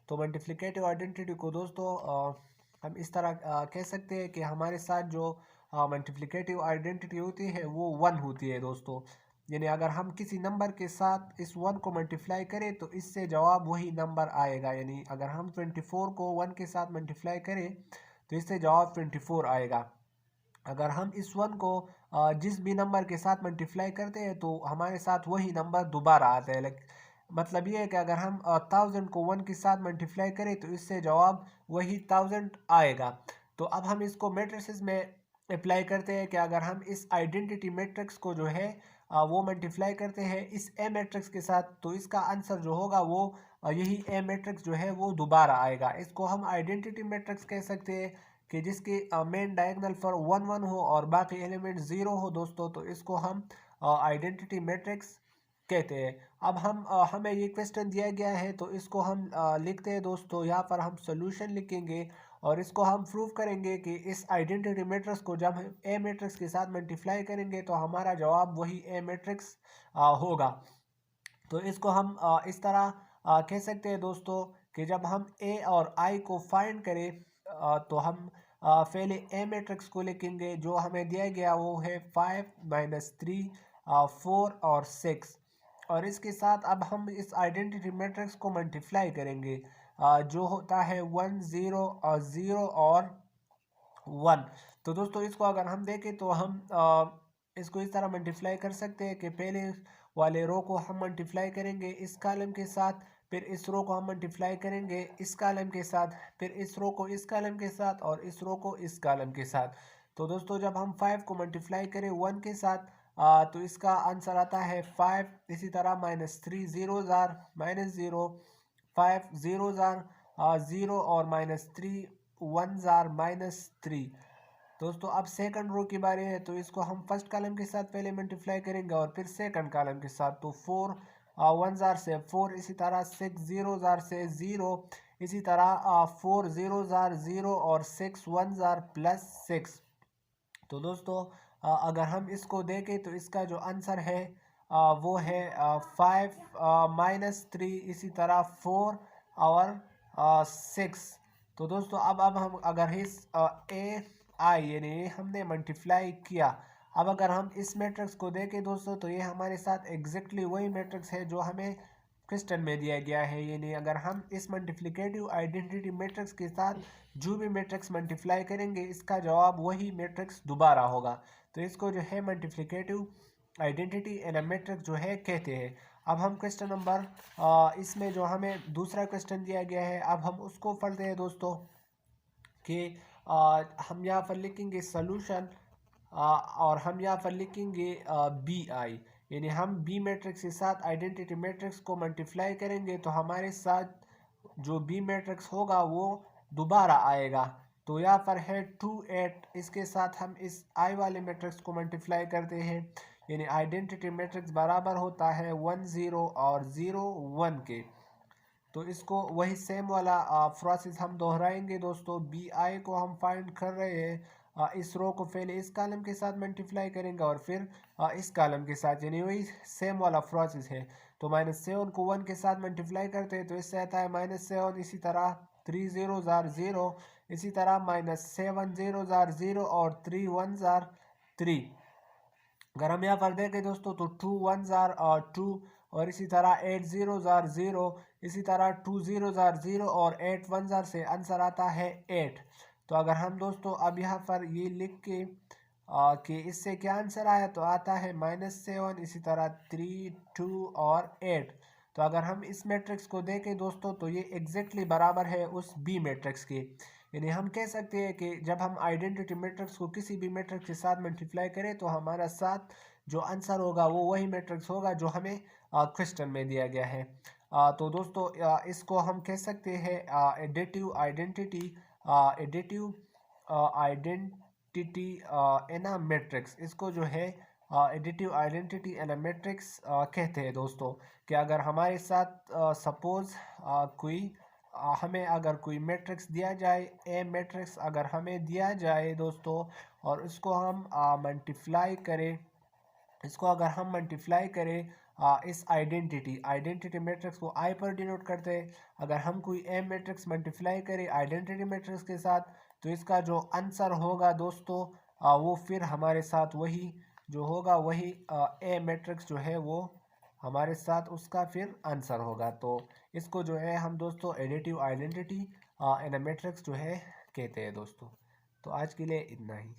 तो multiplicative identity को दोस्तों हम इस तरह कह सकते हैं कि हमारे साथ जो मल्टीप्लिकेटिव आइडेंटिटी होती है वो 1 होती है दोस्तों। यानी अगर हम किसी नंबर के साथ इस 1 को मल्टीप्लाई करें तो इससे जवाब वही नंबर आएगा। यानी अगर हम 24 को 1 के साथ मल्टीप्लाई करें तो इससे जवाब 24 आएगा। अगर हम इस 1 को जिस भी नंबर के साथ मल्टीप्लाई करते हैं तो हमारे साथ वही नंबर दोबारा आता है। मतलब ये है कि अगर हम 1000 को 1 के साथ मल्टीप्लाई करें तो इससे जवाब वही 1000 आएगा। तो अब हम इसको मैट्रिसेस में अप्लाई करते हैं कि अगर हम इस आइडेंटिटी मैट्रिक्स को जो है वो मल्टीप्लाई करते हैं इस ए मैट्रिक्स के साथ तो इसका आंसर जो होगा वो यही ए मैट्रिक्स जो है वो दोबारा आएगा। इसको हम आइडेंटिटी मैट्रिक्स कह सकते हैं कि जिसकी मेन डायगोनल पर 1 1 हो और बाकी एलिमेंट 0 हो दोस्तों, तो इसको हम आइडेंटिटी मैट्रिक्स कहते हैं। अब हमें ये क्वेश्चन दिया गया है तो इसको हम लिखते हैं दोस्तों। यहाँ पर हम सोल्यूशन लिखेंगे और इसको हम प्रूव करेंगे कि इस आइडेंटिटी मैट्रिक्स को जब हम ए मैट्रिक्स के साथ मल्टीप्लाई करेंगे तो हमारा जवाब वही ए मैट्रिक्स होगा। तो इसको हम इस तरह कह सकते हैं दोस्तों कि जब हम ए और आई को फाइंड करें तो हम पहले ए मैट्रिक्स को लिखेंगे। जो हमें दिया गया वो है 5 -3 4 और 6 और इसके साथ अब हम इस आइडेंटिटी मैट्रिक्स को मल्टीप्लाई करेंगे जो होता है 1 0 और 0 और 1। तो दोस्तों इसको अगर हम देखें तो हम इसको इस तरह मल्टीप्लाई कर सकते हैं कि पहले वाले रो को हम मल्टीप्लाई करेंगे इस कॉलम के साथ, फिर इस रो को हम मल्टीप्लाई करेंगे इस कॉलम के साथ, फिर इस रो को इस कॉलम के साथ और इस रो को इस कॉलम के साथ। तो दोस्तों जब हम 5 को मल्टीप्लाई करें 1 के साथ तो इसका आंसर आता है 5। इसी तरह -3 0 जार -0 5 0 जार 0 और -3 1 जार -3। दोस्तों अब सेकंड रो की बारी है तो इसको हम फर्स्ट कॉलम के साथ पहले मल्टीप्लाई करेंगे और फिर सेकंड कॉलम के साथ। तो 4 1 जार से 4, इसी तरह 6 0 जार से 0, इसी तरह 4 0 जार 0 और 6 1 जार +6। तो दोस्तों अगर हम इसको देखें तो इसका जो आंसर है वो है 5 -3, इसी तरह 4 और 6। तो दोस्तों अब हम अगर इस ए आई यानी हमने मल्टीप्लाई किया, अब अगर हम इस मैट्रिक्स को देखें दोस्तों तो ये हमारे साथ एग्जैक्टली वही मैट्रिक्स है जो हमें क्वेश्चन में दिया गया है। यानी अगर हम इस मल्टीप्लिकेटिव आइडेंटिटी मैट्रिक्स के साथ जो भी मैट्रिक्स मल्टीप्लाई करेंगे इसका जवाब वही मैट्रिक्स दोबारा होगा। तो इसको जो है multiplicative identity in a matrix जो है कहते हैं। अब हम क्वेश्चन नंबर इसमें जो हमें दूसरा क्वेश्चन दिया गया है अब हम उसको पढ़ते हैं दोस्तों कि हम यहाँ पर लिखेंगे सोल्यूशन और हम यहाँ पर लिखेंगे बी आई। यानी हम बी मैट्रिक्स के साथ आइडेंटिटी मैट्रिक्स को मल्टीप्लाई करेंगे तो हमारे साथ जो बी मैट्रिक्स होगा वो दोबारा आएगा। तो यहाँ पर है 2 8, इसके साथ हम इस आई वाले मैट्रिक्स को मल्टीप्लाई करते हैं। यानी आइडेंटिटी मैट्रिक्स बराबर होता है 1 0 और 0 1 के। तो इसको वही सेम वाला प्रोसेस हम दोहराएंगे दोस्तों। बी आई को हम फाइंड कर रहे हैं इस रो को पहले इस कॉलम के साथ मल्टीप्लाई करेंगे और फिर इस कॉलम के साथ, यानी वही सेम वाला प्रोसेस है। तो -7 को 1 के साथ मल्टीप्लाई करते हैं तो इससे आता है -7, इसी तरह 3 0 जार 0, इसी तरह -7 0 जार 0 और 3 1 जार 3। अगर हम यहाँ पर देखें दोस्तों तो 2 1 जार 2 और इसी तरह 8 0 जार 0, इसी तरह 2 0 जार 0 और 8 1 जार से आंसर आता है 8। तो अगर हम दोस्तों अब यहाँ पर ये लिख के कि इससे क्या आंसर आया तो आता है -7, इसी तरह 3 2 और 8। तो अगर हम इस मैट्रिक्स को देखें दोस्तों तो ये एग्जैक्टली बराबर है उस बी मैट्रिक्स के। यानी हम कह सकते हैं कि जब हम आइडेंटिटी मैट्रिक्स को किसी भी मैट्रिक्स के साथ मल्टीप्लाई करें तो हमारा साथ जो आंसर होगा वो वही मैट्रिक्स होगा जो हमें क्वेश्चन में दिया गया है। तो दोस्तों इसको हम कह सकते हैं additive identity in a matrix. इसको जो है additive identity in a matrix कहते हैं दोस्तों। कि अगर हमारे साथ सपोज कोई हमें अगर कोई मैट्रिक्स दिया जाए, ए मैट्रिक्स अगर हमें दिया जाए दोस्तों और इसको हम मल्टीप्लाई करें, इसको अगर हम मल्टीप्लाई करें इस आइडेंटिटी मैट्रिक्स को आई पर डिनोट करते हैं। अगर हम कोई एम मैट्रिक्स मल्टीप्लाई करें आइडेंटिटी मैट्रिक्स के साथ तो इसका जो आंसर होगा दोस्तों वो फिर हमारे साथ वही जो होगा वही ए मैट्रिक्स जो है वो हमारे साथ उसका फिर आंसर होगा। तो इसको जो है हम दोस्तों एडिटिव आइडेंटिटी इन मैट्रिक्स जो है कहते हैं दोस्तों। तो आज के लिए इतना ही।